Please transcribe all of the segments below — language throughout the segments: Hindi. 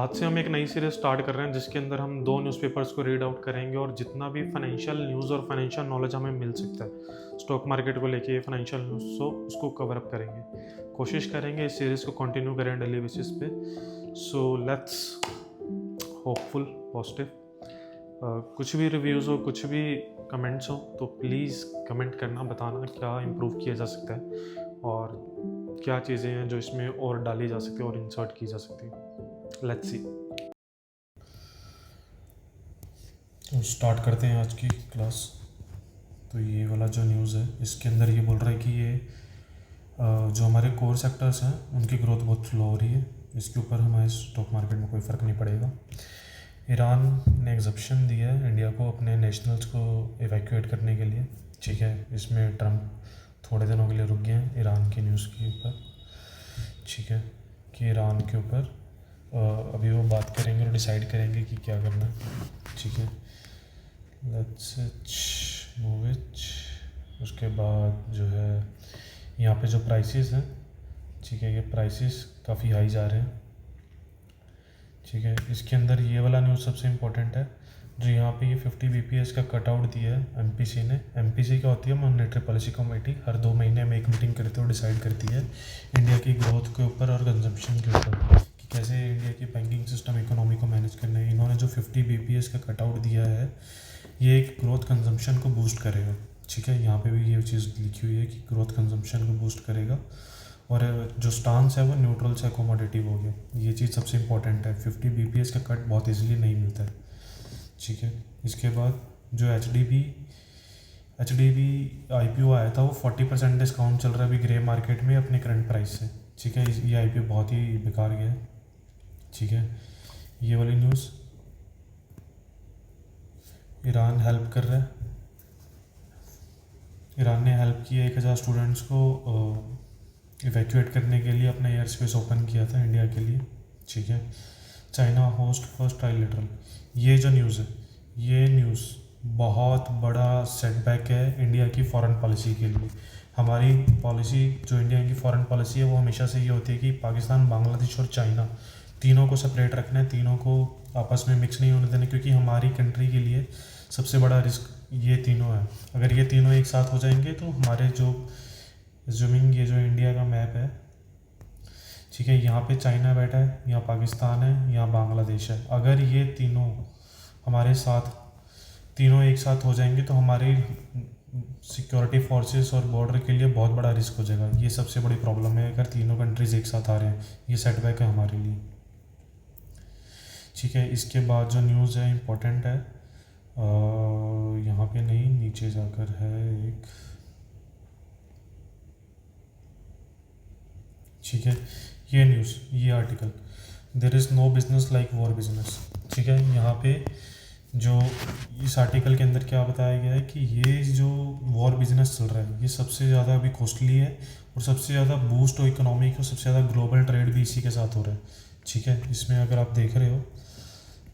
आज से हम एक नई सीरीज स्टार्ट कर रहे हैं जिसके अंदर हम 2 न्यूज़पेपर्स को रीड आउट करेंगे और जितना भी फाइनेंशियल न्यूज़ और फाइनेंशियल नॉलेज हमें मिल सकता है स्टॉक मार्केट को लेके फाइनेंशियल न्यूज़ सो उसको कवर अप करेंगे। कोशिश करेंगे इस सीरीज़ को कंटिन्यू करें डेली बेसिस पे। So let's hopeful positive. कुछ भी रिव्यूज़ हो, कुछ भी कमेंट्स हो तो प्लीज़ कमेंट करना, बताना क्या इम्प्रूव किया जा सकता है और क्या चीज़ें हैं जो इसमें और डाली जा सकती है और इंसर्ट की जा सकती है। Let's see. तो स्टार्ट करते हैं आज की क्लास। तो ये वाला जो न्यूज़ है इसके अंदर ये बोल रहा है कि ये जो हमारे कोर सेक्टर्स हैं उनकी ग्रोथ बहुत स्लो हो रही है। इसके ऊपर हमारे स्टॉक मार्केट में कोई फ़र्क नहीं पड़ेगा। ईरान ने एग्जप्शन दिया है इंडिया को अपने नेशनल्स को एवैक्यूएट करने के लिए। ठीक है, इसमें ट्रम्प थोड़े दिनों के लिए रुक गए हैं ईरान की न्यूज़ के ऊपर। ठीक है, कि ईरान के ऊपर अभी वो बात करेंगे और डिसाइड करेंगे कि क्या करना है। ठीक है, लेट्स मूव इट। उसके बाद जो है यहाँ पे जो प्राइसेस हैं, ठीक है, ये प्राइसेस काफ़ी हाई जा रहे हैं। ठीक है, इसके अंदर ये वाला न्यूज़ सबसे इम्पोर्टेंट है जो यहाँ पे ये 50 BPS का कटआउट दिया है MPC ने। MPC क्या होती है? Monetary policy committee. हर 2 महीने में एक मीटिंग करते हुए डिसाइड करती है इंडिया की ग्रोथ के ऊपर और कंजम्पशन के ऊपर कि कैसे इंडिया की बैंकिंग सिस्टम इकोनॉमी को मैनेज करना है। इन्होंने जो 50 BPS का कटआउट दिया है ये एक ग्रोथ कंजम्पशन को बूस्ट करेगा। ठीक है, यहाँ पे भी ये चीज़ लिखी हुई है कि ग्रोथ कंजम्पशन को बूस्ट करेगा और जो स्टांस है वो न्यूट्रल से अकोमोडेटिव हो गया। ये चीज़ सबसे इंपॉर्टेंट है। 50 BPS का कट बहुत ईजिली नहीं मिलता है। ठीक है, इसके बाद जो HDB IPO आया था वो 40% डिस्काउंट चल रहा है अभी ग्रे मार्केट में अपने करंट प्राइस से। ठीक है, ये IPO बहुत ही बेकार गया है। ठीक है, ये वाली न्यूज़ ईरान हेल्प कर रहा है। ईरान ने हेल्प किया 1000 स्टूडेंट्स को इवैक्यूएट करने के लिए अपना एयर स्पेस ओपन किया था इंडिया के लिए। ठीक है, चाइना होस्ट फर्स्ट ट्राइलेटरल। ये जो न्यूज़ है ये न्यूज़ बहुत बड़ा सेटबैक है इंडिया की फॉरेन पॉलिसी के लिए। हमारी पॉलिसी जो इंडिया की फॉरेन पॉलिसी है वो हमेशा से ये होती है कि पाकिस्तान, बांग्लादेश और चाइना तीनों को सेपरेट रखना है, तीनों को आपस में मिक्स नहीं होने देना, क्योंकि हमारी कंट्री के लिए सबसे बड़ा रिस्क ये तीनों है। अगर ये तीनों एक साथ हो जाएंगे तो हमारे जो ज़मीन, ये जो इंडिया का मैप है, ठीक है, यहाँ पे चाइना बैठा है, यहाँ पाकिस्तान है, यहाँ बांग्लादेश है। अगर ये तीनों हमारे साथ तीनों एक साथ हो जाएंगे तो हमारे सिक्योरिटी फोर्सेस और बॉर्डर के लिए बहुत बड़ा रिस्क हो जाएगा। ये सबसे बड़ी प्रॉब्लम है अगर तीनों कंट्रीज़ एक साथ आ रहे हैं। ये सेटबैक है हमारे लिए। ठीक है, इसके बाद जो न्यूज़ है इम्पोर्टेंट है, यहाँ पे नहीं, नीचे जाकर है एक। ठीक है, ये न्यूज़, ये article, there is no business like war business. ठीक है, यहाँ पे जो इस आर्टिकल के अंदर क्या बताया गया है कि ये जो वॉर बिजनेस चल रहा है ये सबसे ज़्यादा अभी कॉस्टली है और सबसे ज़्यादा बूस्ट हो इकोनॉमी को, सबसे ज़्यादा ग्लोबल ट्रेड भी इसी के साथ हो रहा है। ठीक है, इसमें अगर आप देख रहे हो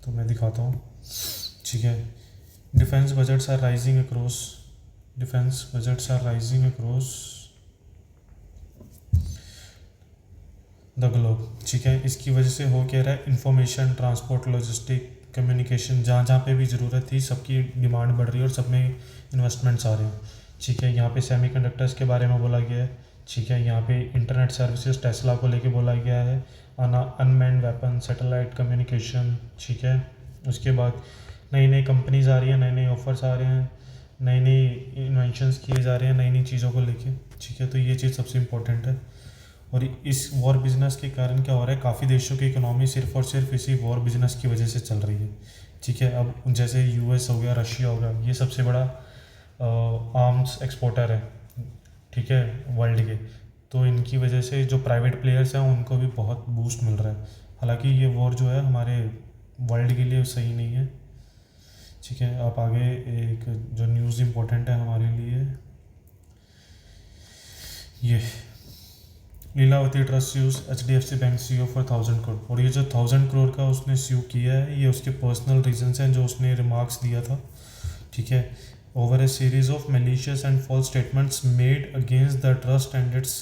तो मैं दिखाता हूँ। ठीक है, defence budgets are rising across the globe. ठीक है, इसकी वजह से हो क्या रहा है, इंफॉर्मेशन, ट्रांसपोर्ट, लॉजिस्टिक, कम्युनिकेशन, जहाँ जहाँ पे भी ज़रूरत थी सबकी डिमांड बढ़ रही है और सब में इन्वेस्टमेंट्स आ रहे हैं। ठीक है, यहाँ पे सेमीकंडक्टर्स के बारे में बोला गया है। ठीक है, यहाँ पे इंटरनेट सर्विसेज टेस्ला को लेके बोला गया है, अनमैन्ड वेपन, सैटेलाइट कम्युनिकेशन। ठीक है, उसके बाद नई नई कंपनीज आ रही हैं, नए नए ऑफर्स आ रहे हैं, नई नई इन्वेंशंस किए जा रहे हैं नई नई चीज़ों को लेके। ठीक है, तो ये चीज़ सबसे इम्पोर्टेंट है। और इस वॉर बिजनेस के कारण क्या हो रहा है, काफ़ी देशों की इकोनॉमी सिर्फ और सिर्फ इसी वॉर बिजनेस की वजह से चल रही है। ठीक है, अब जैसे US हो गया, रशिया हो गया, ये सबसे बड़ा आर्म्स एक्सपोर्टर है। ठीक है, वर्ल्ड के, तो इनकी वजह से जो प्राइवेट प्लेयर्स हैं उनको भी बहुत बूस्ट मिल रहा है। हालांकि ये वॉर जो है हमारे वर्ल्ड के लिए सही नहीं है। ठीक है, आप आगे एक जो न्यूज़ इम्पोर्टेंट है हमारे लिए, ये Lilavati trust sues HDFC bank CEO for 1000 crore. और ये जो 1000 करोड़ का उसने स्यू किया है ये उसके पर्सनल रीजंस हैं जो उसने रिमार्क्स दिया था। ठीक है, over a series of malicious and false statements made against the trust and its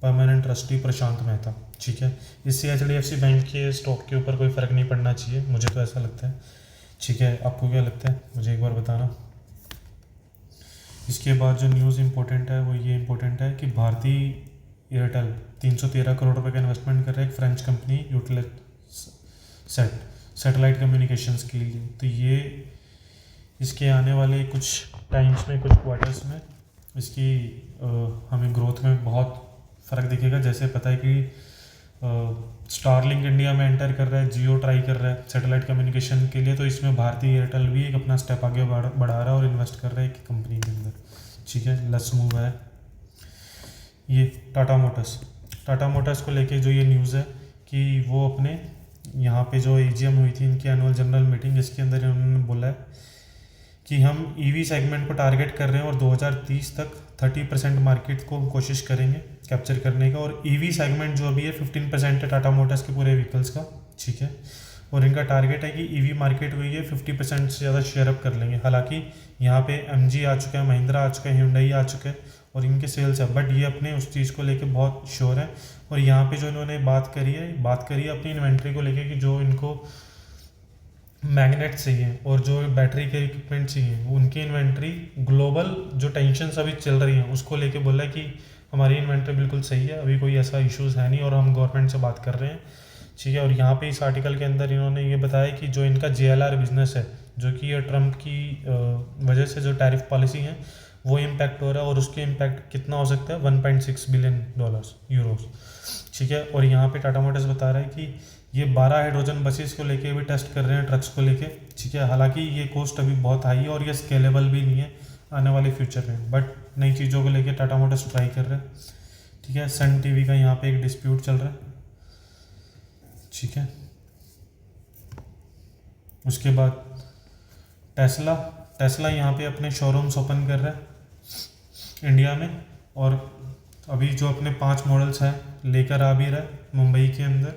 permanent trustee Prashant Mehta. ठीक है, इससे HDFC बैंक के स्टॉक के ऊपर कोई फ़र्क नहीं पड़ना चाहिए, मुझे तो ऐसा लगता है। ठीक है, आपको क्या लगता है मुझे एक बार बताना। इसके बाद जो न्यूज़ इम्पोर्टेंट है वो ये इम्पोर्टेंट है कि भारती एयरटेल 313 करोड़ रुपए का इन्वेस्टमेंट कर रहा है एक फ्रेंच कंपनी सैटेलाइट कम्युनिकेशंस के लिए। तो ये इसके आने वाले कुछ टाइम्स में, कुछ क्वार्टर्स में इसकी हमें ग्रोथ में बहुत फ़र्क दिखेगा। जैसे पता है कि स्टारलिंक इंडिया में एंटर कर रहा है, जियो ट्राई कर रहा है सैटेलाइट कम्युनिकेशन के लिए, तो इसमें भारतीय एयरटेल भी एक अपना स्टेप आगे बढ़ा रहा है और इन्वेस्ट कर रहा है एक कंपनी के अंदर। ठीक है, लेट्स मूव है। ये टाटा मोटर्स को लेके जो ये न्यूज़ है कि वो अपने यहाँ पे जो AGM हुई थी इनकी एनुअल जनरल मीटिंग, इसके अंदर इन्होंने बोला है कि हम EV सेगमेंट को टारगेट कर रहे हैं और 2030 तक 30% मार्केट को कोशिश करेंगे कैप्चर करने का। और EV सेगमेंट जो अभी है 15% है टाटा मोटर्स के पूरे व्हीकल्स का। ठीक है, और इनका टारगेट है कि EV मार्केट हुई है 50% से ज़्यादा शेयर अप कर लेंगे। हालांकि यहाँ पे MG आ चुका है, महिंद्रा आ चुका है, Hyundai आ चुका है और इनके सेल्स है, बट ये अपने उस चीज़ को लेके बहुत श्योर है। और यहाँ पे जो इन्होंने बात करी है अपनी इन्वेंट्री को लेके कि जो इनको मैग्नेट चाहिए और जो बैटरी के इक्विपमेंट चाहिए उनकी इन्वेंट्री ग्लोबल जो टेंशन्स अभी चल रही हैं उसको लेके बोला है कि हमारी इन्वेंट्री बिल्कुल सही है, अभी कोई ऐसा इश्यूज़ है नहीं और हम गवर्नमेंट से बात कर रहे हैं। ठीक है, और यहाँ पे इस आर्टिकल के अंदर इन्होंने ये बताया कि जो इनका JLR बिजनेस है, जो कि ये ट्रम्प की वजह से जो टैरिफ पॉलिसी है वो इम्पैक्ट हो रहा है और उसके इम्पैक्ट कितना हो सकता है $1.6 बिलियन यूरोस। ठीक है, और यहाँ पे टाटा मोटर्स बता रहा है कि ये 12 हाइड्रोजन बसेस को लेके भी टेस्ट कर रहे हैं, ट्रक्स को लेके। ठीक है, हालांकि ये कॉस्ट अभी बहुत हाई है और ये स्केलेबल भी नहीं है आने वाले फ्यूचर में, बट नई चीज़ों को लेके टाटा मोटर्स ट्राई कर रहे हैं। ठीक है, सन TV का यहाँ पे एक डिस्प्यूट चल रहा है। ठीक है, उसके बाद टेस्ला यहाँ पे अपने शोरूम्स ओपन कर रहा है इंडिया में और अभी जो अपने 5 मॉडल्स हैं लेकर आ भी रहा है मुंबई के अंदर।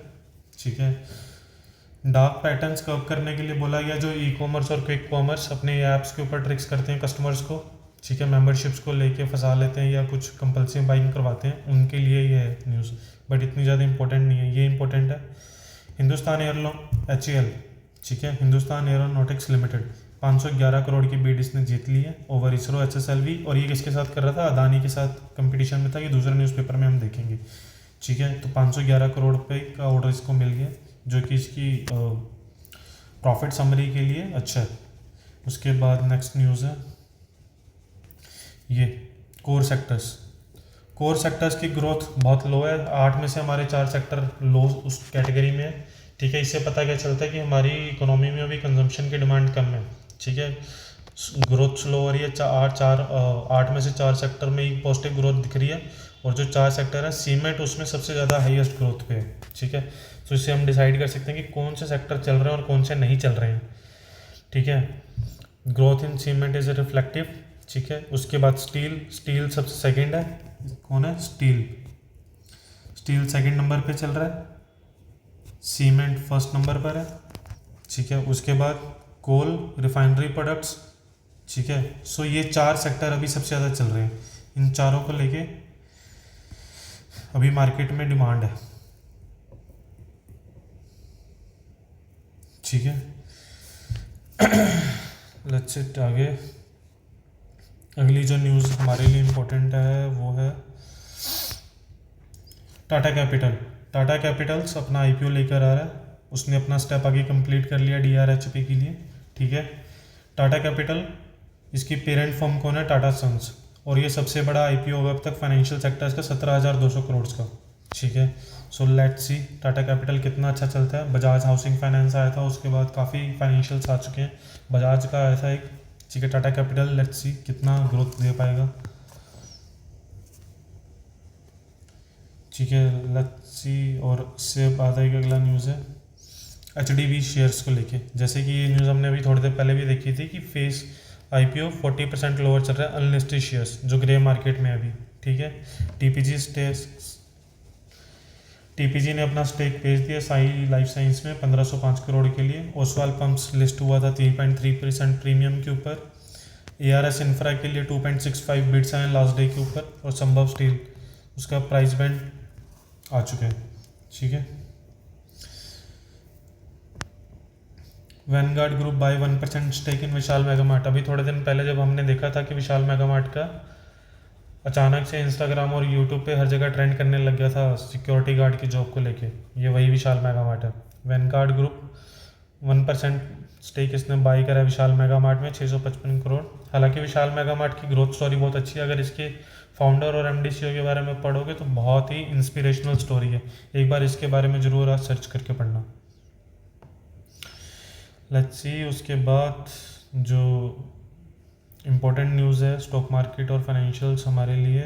ठीक है, डार्क पैटर्न्स कव करने के लिए बोला गया, जो ई-कॉमर्स और क्विक कॉमर्स अपने ऐप्स के ऊपर ट्रिक्स करते हैं कस्टमर्स को। ठीक है, मेंबरशिप्स को लेके फंसा लेते हैं या कुछ कंपल्सरी बाइंग करवाते हैं, उनके लिए ये है न्यूज़, बट इतनी ज़्यादा इंपॉर्टेंट नहीं है। ये इंपॉर्टेंट है हिंदुस्तान HAL। ठीक है, हिंदुस्तान एरोनॉटिक्स लिमिटेड 511 करोड़ की बीड इसने जीत ली है ओवर इसरो HSLV। और ये किसके साथ कर रहा था? अदानी के साथ कंपटीशन में था, ये दूसरे न्यूज़पेपर में हम देखेंगे। ठीक है, तो 511 करोड़ रुपए का ऑर्डर इसको मिल गया, जो कि इसकी प्रॉफिट समरी के लिए अच्छा है। उसके बाद नेक्स्ट न्यूज़ है ये कोर सेक्टर्स की ग्रोथ बहुत लो है। 8 में से हमारे 4 सेक्टर लो उस कैटेगरी में है। ठीक है, इससे पता क्या चलता है कि हमारी इकोनॉमी में अभी कंजम्पशन की डिमांड कम है। ठीक है, ग्रोथ स्लो हो रही है। 8 में से 4 सेक्टर में ही पॉजिटिव ग्रोथ दिख रही है और जो 4 सेक्टर है सीमेंट उसमें सबसे ज़्यादा हाईएस्ट ग्रोथ पे है। ठीक है, तो इससे हम डिसाइड कर सकते हैं कि कौन से सेक्टर चल रहे हैं और कौन से नहीं चल रहे हैं। ठीक है, growth in cement is reflective. ठीक है, उसके बाद स्टील सबसे सेकंड है। कौन है? स्टील सेकंड नंबर पे चल रहा है, सीमेंट फर्स्ट नंबर पर है। ठीक है, उसके बाद कोल, रिफाइनरी प्रोडक्ट्स। ठीक है, सो ये 4 सेक्टर अभी सबसे ज़्यादा चल रहे हैं। इन चारों को लेके अभी मार्केट में डिमांड है। ठीक है, लेट्स इट आगे। अगली जो न्यूज़ हमारे लिए इम्पोर्टेंट है वो है टाटा कैपिटल्स अपना IPO लेकर आ रहा है। उसने अपना स्टेप आगे कंप्लीट कर लिया DRHP के लिए। ठीक है, टाटा कैपिटल, इसकी पेरेंट फर्म कौन है? टाटा सन्स, और ये सबसे बड़ा IPO होगा अब तक फाइनेंशियल सेक्टर्स का 17,200 करोड़ का। ठीक है, so let's see Tata capital कितना अच्छा चलता है। बजाज हाउसिंग फाइनेंस आया था, उसके बाद काफ़ी फाइनेंशियल्स आ चुके हैं, बजाज का आया था एक। ठीक है, टाटा कैपिटल लेट्स सी कितना ग्रोथ दे पाएगा। ठीक है, लेट्स सी। और इससे बाद आएगा अगला न्यूज़ है HDB शेयर्स को लेके। जैसे कि ये न्यूज़ हमने अभी थोड़ी देर पहले भी देखी थी कि फेस IPO 40% लोअर चल रहा है अनलिस्टेड शेयर्स, जो ग्रे मार्केट में अभी। ठीक है, TPG ने अपना स्टेक बेच दिया साई लाइफ साइंस में 1505 करोड़ के लिए। ओसवाल पंप्स लिस्ट हुआ था 3.3% प्रीमियम के ऊपर। ARS इंफ्रा के लिए 2.65 बिड्स आए लास्ट डे के ऊपर। और संभव स्टील, उसका प्राइस बैंड आ चुके हैं। ठीक है। Vanguard group buy 1% stake in Vishal mega mart. अभी थोड़े दिन पहले जब हमने देखा था कि विशाल मेगा मार्ट का अचानक से इंस्टाग्राम और यूट्यूब पे हर जगह ट्रेंड करने लग गया था सिक्योरिटी गार्ड की जॉब को लेके, ये वही विशाल मेगा मार्ट है। वैनगार्ड ग्रुप 1% स्टेक इसने बाई करा है विशाल मेगा मार्ट में 655 करोड़। हालांकि विशाल मेगा मार्ट की ग्रोथ स्टोरी बहुत अच्छी है, अगर इसके फाउंडर और एमडी सीईओ के बारे में पढ़ोगे तो बहुत ही इंस्पिरेशनल स्टोरी है। एक बार इसके बारे में ज़रूर आज सर्च करके पढ़ना। लेट्स सी उसके बाद जो इम्पोर्टेंट न्यूज़ है स्टॉक मार्केट और फाइनेंशियल्स हमारे लिए,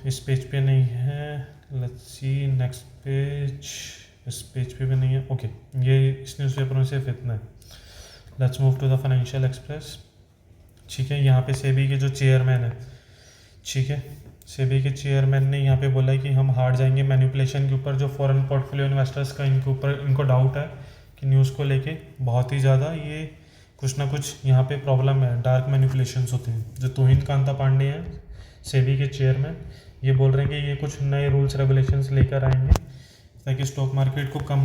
इस पेज पे नहीं है। लेट्स सी नेक्स्ट पेज, इस पेज पे भी नहीं है। ओके, ये इस न्यूज़पेपर में सिर्फ इतना है। Let's move to the financial express. ठीक है, यहाँ पे सेबी के जो चेयरमैन है, ठीक है, सेबी के चेयरमैन ने यहाँ पे बोला है कि हम हार जाएंगे मैनिपुलेशन के ऊपर। जो फॉरेन पोर्टफोलियो इन्वेस्टर्स का इनको डाउट है कि न्यूज़ को लेके बहुत ही ज़्यादा ये कुछ ना कुछ यहाँ पे प्रॉब्लम है, डार्क मैनिपुलेशंस होते हैं। जो तुहिन कांता पांडे हैं सेबी के चेयरमैन, ये बोल रहे हैं कि ये कुछ नए रूल्स रेगुलेशंस लेकर आएंगे ताकि स्टॉक मार्केट को कम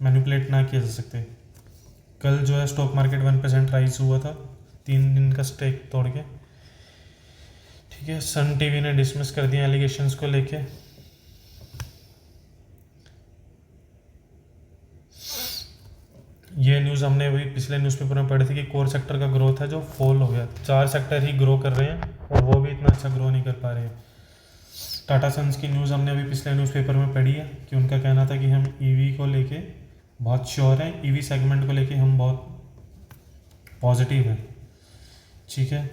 मैनिपुलेट ना किया जा सके। कल जो है स्टॉक मार्केट 1% राइज हुआ था 3 दिन का स्टेक तोड़ के। ठीक है, सन टीवी ने डिसमिस कर दिया एलिगेशंस को लेके। ये न्यूज़ हमने अभी पिछले न्यूज़पेपर में पढ़ी थी कि कोर सेक्टर का ग्रोथ है जो फॉल हो गया। 4 सेक्टर ही ग्रो कर रहे हैं और वो भी इतना अच्छा ग्रो नहीं कर पा रहे हैं। टाटा सन्स की न्यूज़ हमने अभी पिछले न्यूज़पेपर में पढ़ी है कि उनका कहना था कि हम ईवी को लेके बहुत श्योर हैं, ईवी सेगमेंट को लेके हम बहुत पॉजिटिव हैं। ठीक है,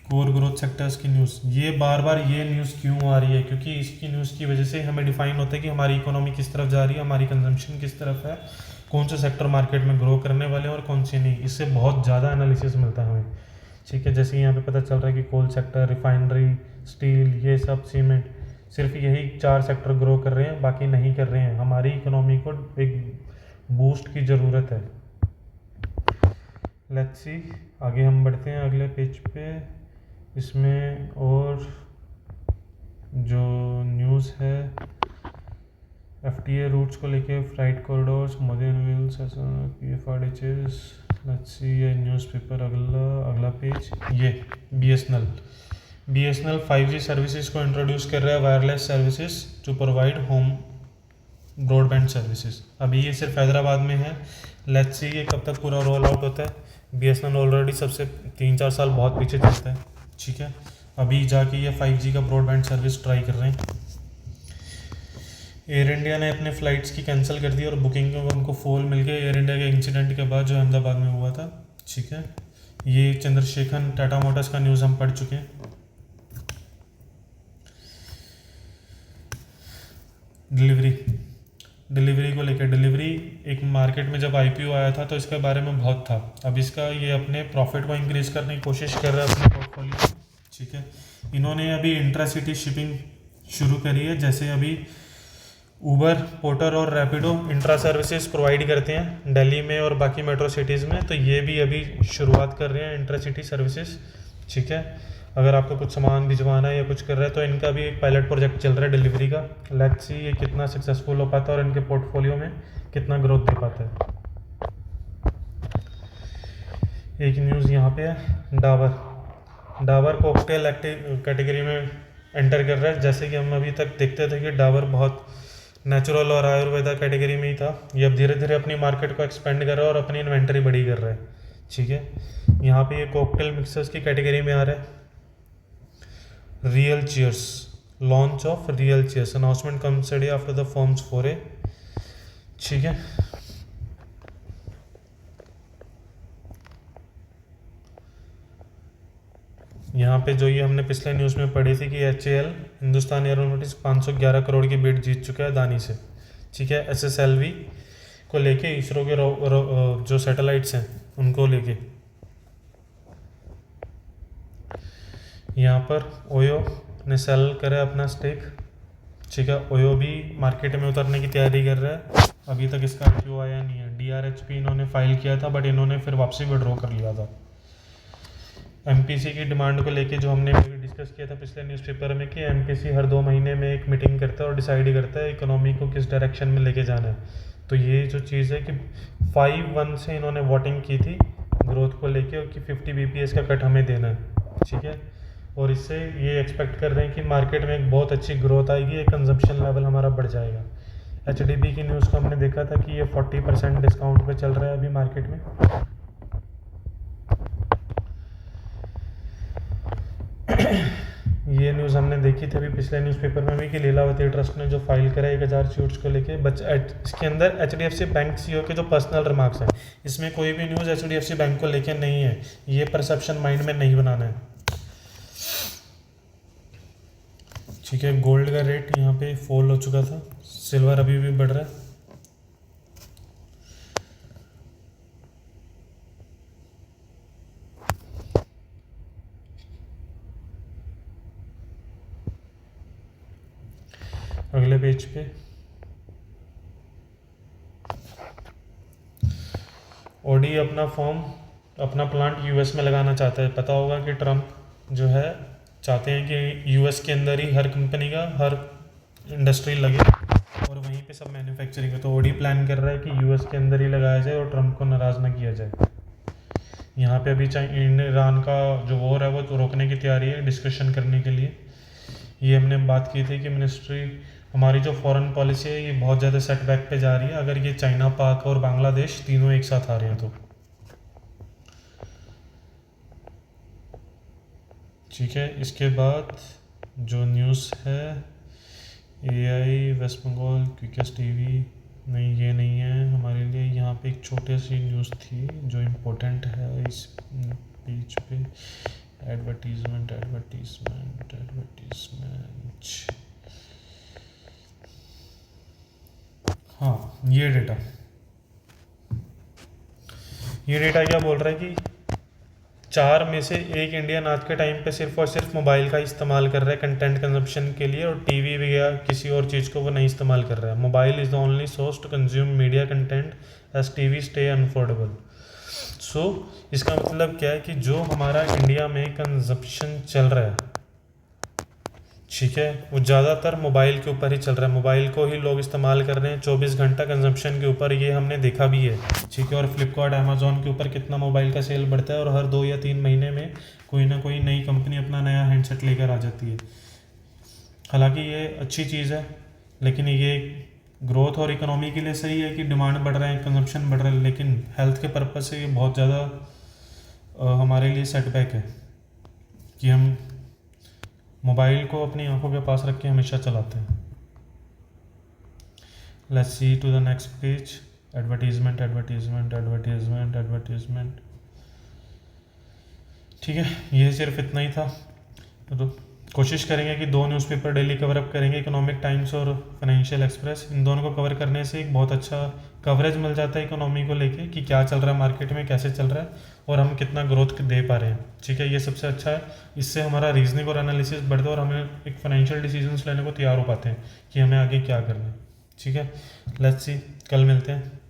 कोर ग्रोथ सेक्टर्स की न्यूज़, ये बार बार ये न्यूज़ क्यों आ रही है? क्योंकि इसकी न्यूज़ की वजह से हमें डिफाइन होता है कि हमारी इकोनॉमी किस तरफ जा रही है, हमारी कंजम्पशन किस तरफ है, कौन से सेक्टर मार्केट में ग्रो करने वाले हैं और कौन से नहीं। इससे बहुत ज़्यादा एनालिसिस मिलता है हमें। ठीक है, जैसे यहाँ पे पता चल रहा है कि कोल सेक्टर, रिफाइनरी, स्टील, ये सब, सीमेंट, सिर्फ यही 4 सेक्टर ग्रो कर रहे हैं, बाकी नहीं कर रहे हैं। हमारी इकोनॉमी को एक बूस्ट की ज़रूरत है। लेट्स सी, आगे हम बढ़ते हैं अगले पेज पे। इसमें और जो न्यूज़ है FTA रूट्स को लेके, flight corridors, Modi wheels, PFRDHs। Let's see ये न्यूज़पेपर अगला पेज। ये BSNL 5G सर्विसेज को इंट्रोड्यूस कर रहा है, wireless services to provide home broadband services. अभी ये सिर्फ हैदराबाद में है। लेट्स सी ये कब तक पूरा रोल आउट होता है। BSNL ऑलरेडी सबसे 3-4 साल बहुत पीछे चलता है। ठीक है, अभी जाके ये 5G का ब्रॉडबैंड सर्विस ट्राई कर रहे हैं। एयर इंडिया ने अपने फ़्लाइट्स की कैंसिल कर दी और बुकिंग को उनको फॉल मिल गया एयर इंडिया के इंसिडेंट के बाद जो अहमदाबाद में हुआ था। ठीक है, ये चंद्रशेखर टाटा मोटर्स का न्यूज़ हम पढ़ चुके हैं। डिलीवरी को लेकर, डिलीवरी एक मार्केट में जब IPO आया था तो इसके बारे में बहुत था। अब इसका ये अपने प्रॉफिट को इंक्रीज करने की कोशिश कर रहा है अपने पोर्टफोलियो में। ठीक है, इन्होंने अभी इंट्रासिटी शिपिंग शुरू करी है। जैसे अभी ऊबर, पोर्टर और रैपिडो इंट्रा सर्विसेज प्रोवाइड करते हैं दिल्ली में और बाकी मेट्रो सिटीज़ में, तो ये भी अभी शुरुआत कर रहे हैं इंट्रासिटी सर्विसेज। ठीक है, अगर आपको कुछ सामान भिजवाना है या कुछ कर रहा है तो इनका भी एक पायलट प्रोजेक्ट चल रहा है डिलीवरी का। लेट्स सी ये कितना सक्सेसफुल हो पाता है और इनके पोर्टफोलियो में कितना ग्रोथ दे पाता है। एक न्यूज़ यहाँ पे है, डाबर कॉकटेल कैटेगरी में एंटर कर रहा है। जैसे कि हम अभी तक देखते थे कि डाबर बहुत नेचुरल और आयुर्वेदा कैटेगरी में ही था, ये अब धीरे धीरे अपनी मार्केट को एक्सपेंड कर रहा है और अपनी इन्वेंटरी बड़ी कर रहा है। ठीक है, यहाँ पे ये कॉकटेल मिक्सर्स की कैटेगरी में आ रहा है। Real cheers, launch of real cheers, announcement comes a day after the firms फोरे। ठीक है, यहाँ पे जो ये हमने पिछले न्यूज़ में पढ़ी थी कि HAL हिंदुस्तान एरोनॉटिक्स 511 करोड़ की बिड जीत चुका है अदानी से। ठीक है, SSLV को लेके, इसरो के जो सैटेलाइट्स हैं उनको लेके। यहाँ पर ओयो ने सेल करा अपना स्टेक। ठीक है, ओयो भी मार्केट में उतरने की तैयारी कर रहा है। अभी तक इसका IPO आया नहीं है। DRHP इन्होंने फाइल किया था बट इन्होंने फिर वापसी विड्रॉ कर लिया था। एमपीसी की डिमांड को लेके जो हमने डिस्कस किया था पिछले न्यूज़पेपर में कि एमपीसी हर 2 महीने में एक मीटिंग करता है और डिसाइड करता है इकोनॉमी को किस डायरेक्शन में लेके जाना है। तो ये जो चीज़ है कि 5-1 से इन्होंने वोटिंग की थी ग्रोथ को लेके और कि 50 बीपीएस का कट हमें देना है, ठीक है। और इससे ये एक्सपेक्ट कर रहे हैं कि मार्केट में एक बहुत अच्छी ग्रोथ आएगी, एक कंजप्शन लेवल हमारा बढ़ जाएगा। एचडीबी की न्यूज़ को हमने देखा था कि ये 40% डिस्काउंट पे चल रहा है अभी मार्केट में। ये न्यूज़ हमने देखी थी अभी पिछले न्यूज़पेपर में भी कि लीलावती ट्रस्ट ने जो फाइल करा 1000 सूट्स को लेके इसके अंदर एचडीएफसी बैंक सीईओ के जो पर्सनल रिमार्क्स हैं, इसमें कोई भी न्यूज़ एचडीएफसी बैंक को लेके नहीं है। ये परसेप्शन माइंड में नहीं बनाना है, ठीक है। गोल्ड का रेट यहाँ पे फॉल हो चुका था, सिल्वर अभी भी बढ़ रहा है। अगले पेज पे ओडी अपना प्लांट यूएस में लगाना चाहता है। पता होगा कि ट्रम्प जो है चाहते हैं कि यूएस के अंदर ही हर कंपनी का हर इंडस्ट्री लगे और वहीं पे सब मैन्युफैक्चरिंग है। तो ओडी प्लान कर रहा है कि यूएस के अंदर ही लगाया जाए और ट्रम्प को नाराज़ ना किया जाए। यहाँ पे अभी ईरान का जो वॉर है वो तो रोकने की तैयारी है, डिस्कशन करने के लिए। ये हमने बात की थी कि मिनिस्ट्री हमारी जो फॉरेन पॉलिसी है ये बहुत ज़्यादा सेटबैक पे जा रही है अगर ये चाइना, पाक और बांग्लादेश तीनों एक साथ आ रहे हैं तो, ठीक है। इसके बाद जो न्यूज़ है AI West Bengal quickest TV, नहीं ये नहीं है हमारे लिए। यहाँ पे एक छोटी सी न्यूज़ थी जो इम्पोर्टेंट है इस पेज पे, एडवर्टीजमेंट। हाँ, ये डेटा क्या बोल रहा है कि 4 में से 1 इंडियन आज के टाइम पे सिर्फ और सिर्फ मोबाइल का इस्तेमाल कर रहा है कंटेंट कंजप्शन के लिए, और टीवी भी या किसी और चीज़ को वो नहीं इस्तेमाल कर रहा है। Mobile is the only source to consume media content as TV stay unaffordable. So इसका मतलब क्या है कि जो हमारा इंडिया में कंजप्शन चल रहा है, ठीक है, वो ज़्यादातर मोबाइल के ऊपर ही चल रहा है। मोबाइल को ही लोग इस्तेमाल कर रहे हैं 24 घंटा कंजम्पशन के ऊपर, ये हमने देखा भी है, ठीक है। और फ्लिपकार्ट, अमेजोन के ऊपर कितना मोबाइल का सेल बढ़ता है और हर 2 या 3 महीने में कोई ना कोई नई कंपनी अपना नया हैंडसेट लेकर आ जाती है। हालांकि ये अच्छी चीज़ है, लेकिन ये ग्रोथ और इकोनॉमी के लिए सही है कि डिमांड बढ़ रहा है, कंजम्पशन बढ़ रहा है, लेकिन हेल्थ के पर्पज़ से ये बहुत ज़्यादा हमारे लिए सेटबैक है कि हम मोबाइल को अपनी आंखों के पास रख के हमेशा चलाते हैं। Let's see to the next page. Advertisement, ठीक है। ये सिर्फ इतना ही था। तो कोशिश करेंगे कि 2 न्यूज़पेपर डेली कवर अप करेंगे, इकोनॉमिक टाइम्स और फाइनेंशियल एक्सप्रेस। इन दोनों को कवर करने से एक बहुत अच्छा कवरेज मिल जाता है इकोनॉमी को लेके कि क्या चल रहा है मार्केट में, कैसे चल रहा है और हम कितना ग्रोथ दे पा रहे हैं, ठीक है। ये सबसे अच्छा है, इससे हमारा रीजनिंग और एनालिसिस बढ़ता है और हमें एक फाइनेंशियल डिसीजंस लेने को तैयार हो पाते हैं कि हमें आगे क्या करना है, ठीक है। लेट्स सी, कल मिलते हैं।